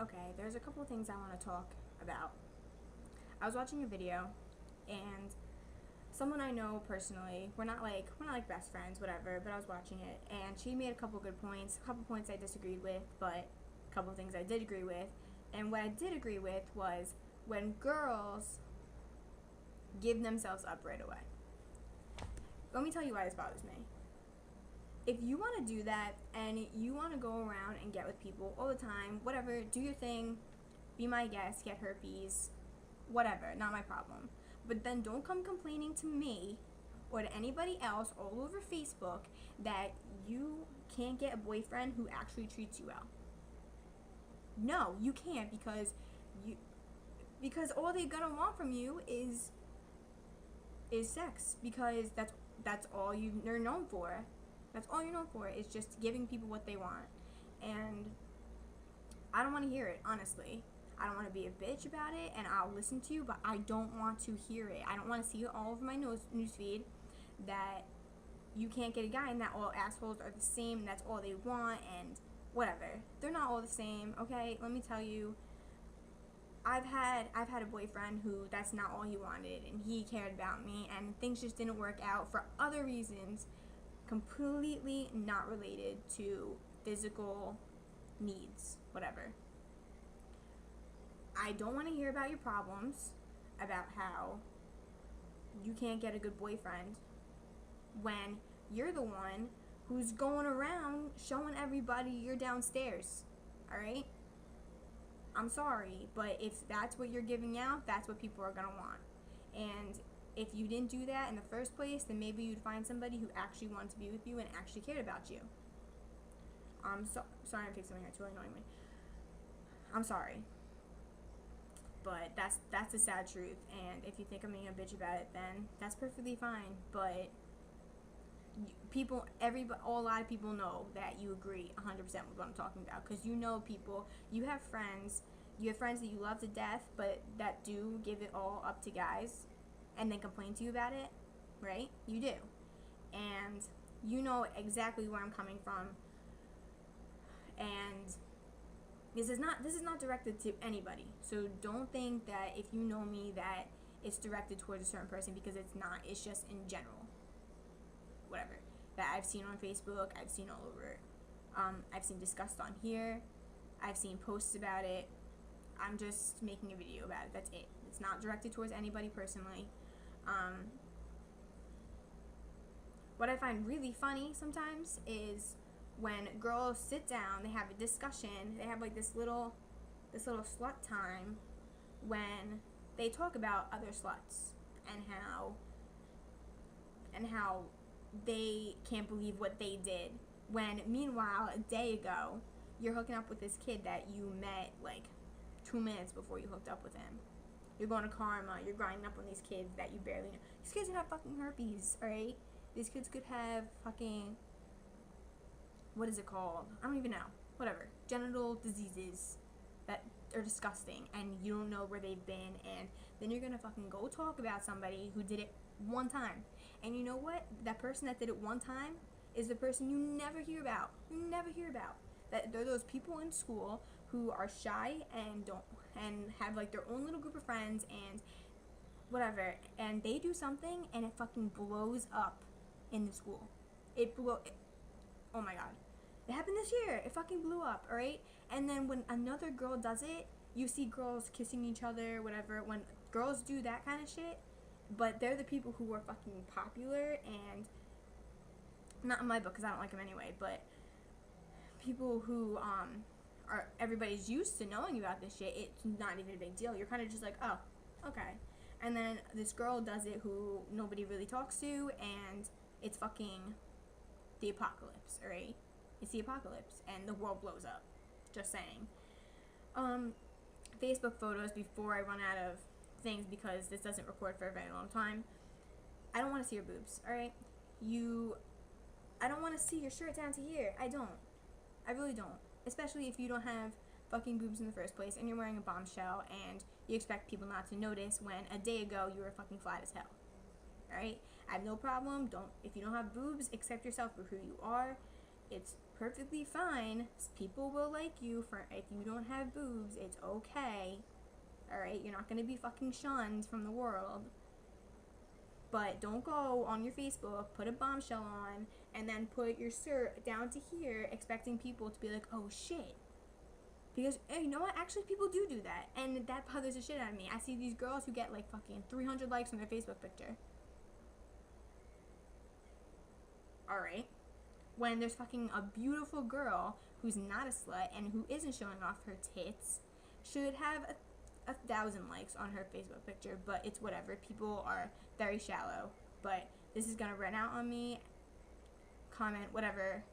Okay, there's a couple of things I want to talk about. I was watching a video, and someone I know personally, we're not like best friends, whatever, but I was watching it, and she made a couple good points, a couple points I disagreed with, but a couple things I did agree with. And what I did agree with was when girls give themselves up right away. Let me tell you why this bothers me. If you want to do that and you want to go around and get with people all the time, whatever, do your thing, be my guest, get herpes, whatever, not my problem. But then don't come complaining to me or to anybody else all over Facebook that you can't get a boyfriend who actually treats you well. No, you can't you because all they're gonna want from you is sex, because that's all you're known for. That's all you're known for, is just giving people what they want. And I don't want to hear it, honestly. I don't want to be a bitch about it, and I'll listen to you, but I don't want to hear it. I don't want to see it all over my newsfeed that you can't get a guy and that all assholes are the same and that's all they want and whatever. They're not all the same, okay? Let me tell you, I've had a boyfriend who that's not all he wanted, and he cared about me, and things just didn't work out for other reasons completely not related to physical needs, whatever. I don't want to hear about your problems, about how you can't get a good boyfriend when you're the one who's going around showing everybody you're downstairs. All right? I'm sorry, but if that's what you're giving out, that's what people are going to want. And if you didn't do that in the first place, then maybe you'd find somebody who actually wanted to be with you and actually cared about you. Sorry, I'm fixing something that's really annoying me. I'm sorry. But that's the sad truth, and if you think I'm being a bitch about it, then that's perfectly fine. But a lot of people know that you agree 100% with what I'm talking about, because you know people, you have friends that you love to death, but that do give it all up to guys and then complain to you about it, right? You do. And you know exactly where I'm coming from. And this is not directed to anybody. So don't think that if you know me that it's directed towards a certain person, because it's not. It's just in general. Whatever. That I've seen on Facebook, I've seen all over. I've seen discussed on here. I've seen posts about it. I'm just making a video about it. That's it. It's not directed towards anybody personally. What I find really funny sometimes is when girls sit down, they have a discussion, they have like this little slut time when they talk about other sluts and how they can't believe what they did, when meanwhile a day ago you're hooking up with this kid that you met like 2 minutes before you hooked up with him. You're going to Karma, you're grinding up on these kids that you barely know. These kids could have fucking herpes, alright? These kids could have fucking, what is it called? I don't even know. Whatever. Genital diseases that are disgusting, and you don't know where they've been, and then you're gonna fucking go talk about somebody who did it one time. And you know what? That person that did it one time is the person you never hear about. You never hear about. That they're those people in school who are shy and have like their own little group of friends and whatever, and they do something and it fucking blows up in the school. Oh my god. It happened this year. It fucking blew up, alright? And then when another girl does it, you see girls kissing each other, whatever. When girls do that kind of shit, but they're the people who are fucking popular, and not in my book because I don't like them anyway, but people who are, everybody's used to knowing about this shit, it's not even a big deal. You're kind of just like, oh, okay. And then this girl does it who nobody really talks to, and it's fucking the apocalypse, alright? It's the apocalypse, and the world blows up. Just saying. Facebook photos before I run out of things, because this doesn't record for a very long time. I don't want to see your boobs, alright? I don't want to see your shirt down to here. I don't. I really don't. Especially if you don't have fucking boobs in the first place, and you're wearing a bombshell, and you expect people not to notice when a day ago you were fucking flat as hell. Alright? I have no problem. If you don't have boobs, accept yourself for who you are. It's perfectly fine. People will like you for if you don't have boobs. It's okay. Alright? You're not gonna be fucking shunned from the world. But don't go on your Facebook, put a bombshell on, and then put your shirt down to here expecting people to be like, oh shit. Because, you know what? Actually, people do that. And that bothers the shit out of me. I see these girls who get like fucking 300 likes on their Facebook picture. Alright. When there's fucking a beautiful girl who's not a slut and who isn't showing off her tits should have 1,000 likes on her Facebook picture, but it's whatever. People are very shallow. But this is gonna run out on me. Comment, whatever.